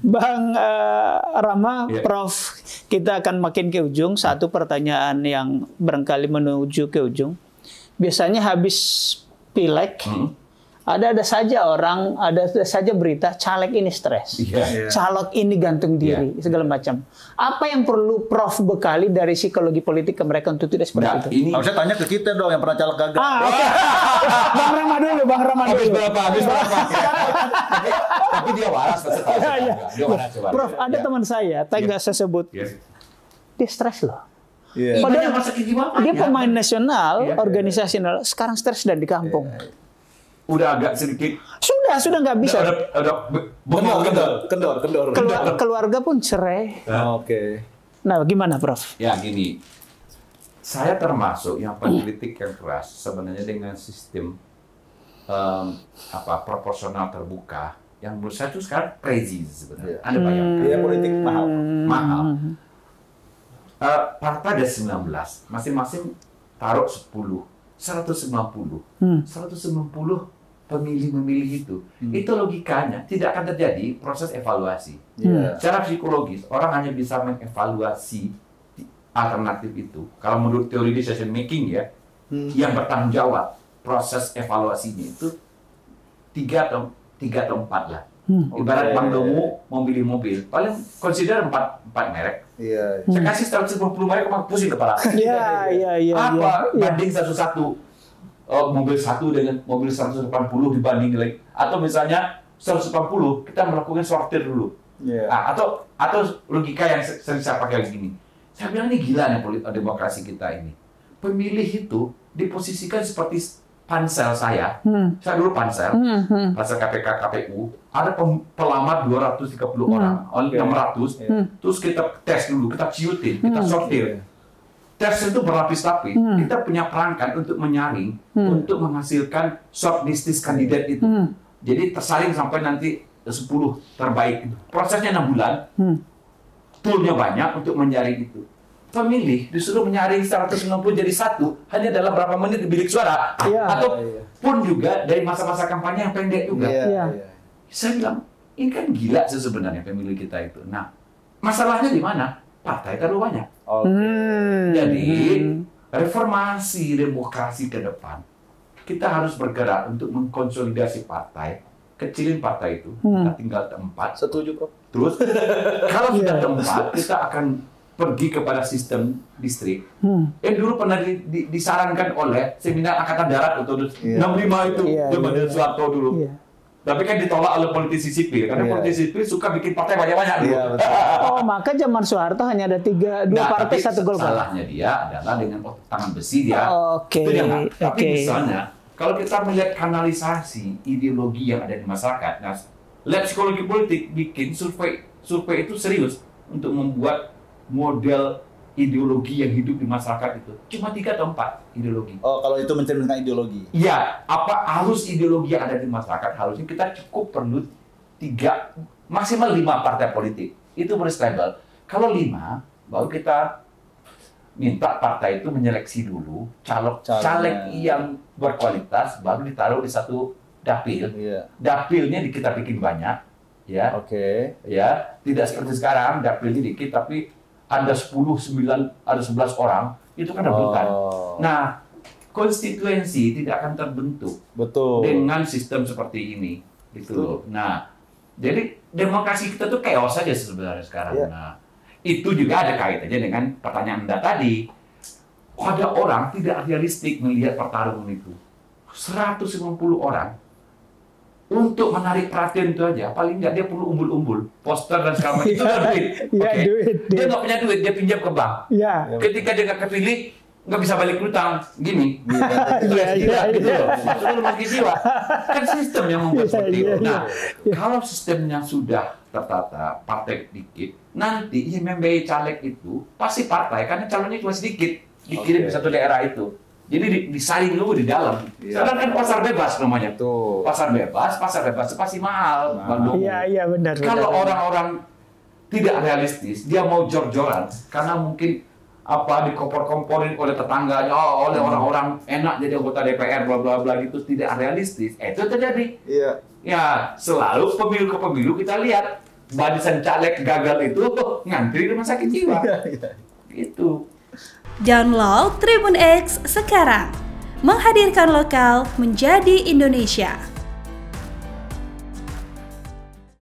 Bang Rama, Prof, kita akan makin ke ujung. Satu pertanyaan yang barangkali menuju ke ujung. Biasanya habis pileg, ada saja berita caleg ini stres, caleg ini gantung diri, segala macam. Apa yang perlu Prof bekali dari psikologi politik ke mereka untuk tidak seperti itu? Ini harusnya tanya ke kita dong yang pernah caleg gagal. Okay. Bang Rama dulu. Habis berapa? Tapi dia waras. Dia waras. Prof, ada teman saya, nggak saya sebut, dia stres loh. Padahal dia pemain nasional, organisasional, sekarang stres dan di kampung. Udah agak sedikit. Sudah nggak bisa. Kendor. Keluarga pun cerai. Oke. Nah, gimana, Prof? Ya, gini. Saya termasuk yang pengkritik yang keras sebenarnya dengan sistem proporsional terbuka yang menurut saya itu sekarang crazy sebenarnya. Ada banyak. Politik mahal. Partai ada 19, masing-masing taruh 10. 190 pemilih itu. Itu logikanya tidak akan terjadi proses evaluasi. Secara psikologis orang hanya bisa mengevaluasi alternatif itu. Kalau menurut teori decision making yang bertanggung jawab proses evaluasinya itu 3 atau 4 lah. Ibarat Bang Domu mau pilih mobil, paling consider 4 merek. Saya kasih 150 merek, emang pusing kepala. Banding satu-satu. Mobil satu dengan mobil 180 dibanding lagi. Atau misalnya 180 kita melakukan sortir dulu. Atau logika yang sering saya pakai begini. Saya bilang ini gila nih demokrasi kita ini. Pemilih itu diposisikan seperti pansel saya dulu pansel KPK KPU, ada pelamar 230 orang, 600, terus kita tes dulu, kita ciutin, kita sortir. Tes itu berlapis-lapis, kita punya perangkat untuk menyaring, untuk menghasilkan shortlist kandidat itu. Jadi tersaring sampai nanti 10 terbaik. Prosesnya 6 bulan, toolnya banyak untuk menyaring itu. Pemilih disuruh menyaring 190 jadi satu hanya dalam berapa menit di bilik suara, pun juga dari masa-masa kampanye yang pendek juga. Saya bilang ini kan gila sih sebenarnya pemilih kita itu. Nah, masalahnya di mana? Partai terlalu banyak. Jadi reformasi demokrasi ke depan kita harus bergerak untuk mengkonsolidasi partai, kecilin partai itu. Kita tinggal 4. Setuju, Prof. Terus kalau sudah 4 kita akan pergi kepada sistem distrik. Yang dulu pernah disarankan oleh seminar Angkatan Darat untuk 65 itu, zaman Soeharto dulu. Tapi kan ditolak oleh politisi sipil, karena politisi sipil suka bikin partai banyak-banyak. Maka zaman Soeharto hanya ada 2 partai, 1 golkar. Salahnya dia adalah dengan tangan besi dia. Tapi misalnya, kalau kita melihat kanalisasi ideologi yang ada di masyarakat, lab psikologi politik bikin survei itu serius untuk membuat model ideologi yang hidup di masyarakat itu cuma 3 atau 4 ideologi. Kalau itu mencerminkan ideologi. Iya, arus ideologi yang ada di masyarakat harusnya kita cukup perlu 3 maksimal 5 partai politik. Itu harus label. Kalau 5, baru kita minta partai itu menyeleksi dulu caleg yang berkualitas, baru ditaruh di satu dapil. Dapilnya kita bikin banyak, ya. Tidak seperti sekarang dapilnya dikit tapi ada 10, 9, ada 11 orang, itu kan rebutan. Nah, konstituensi tidak akan terbentuk dengan sistem seperti ini. Gitu. Nah, jadi demokrasi kita tuh chaos saja sebenarnya sekarang. Nah, itu juga ada kaitannya dengan pertanyaan Anda tadi. Ada orang tidak realistik melihat pertarungan itu. 150 orang untuk menarik perhatian itu aja, paling nggak dia perlu umbul-umbul, poster dan segala macam itu udah duit. Dia nggak punya duit, dia pinjam ke bank. Ketika dia nggak kepilih, nggak bisa balik utang, gini. Gitu loh. Maksudnya rumah jiwa. Kan sistem yang membuat seperti itu. Nah, kalau sistemnya sudah tertata, partai dikit, nanti yang membiayai caleg itu pasti partai, karena calonnya cuma sedikit, dikirim ke satu daerah itu. Jadi disaring dulu di dalam. Sekarang kan pasar bebas namanya. Pasar bebas itu pasti mahal. Iya benar. Kalau orang-orang tidak realistis, dia mau jor-joran karena mungkin dikompor-komporin oleh tetangganya, oleh orang-orang enak jadi anggota DPR bla bla bla gitu, tidak realistis. Itu terjadi. Ya, selalu pemilu ke pemilu kita lihat barisan caleg gagal itu ngantri di rumah sakit jiwa. Gitu. Download Tribun X sekarang. Menghadirkan lokal menjadi Indonesia.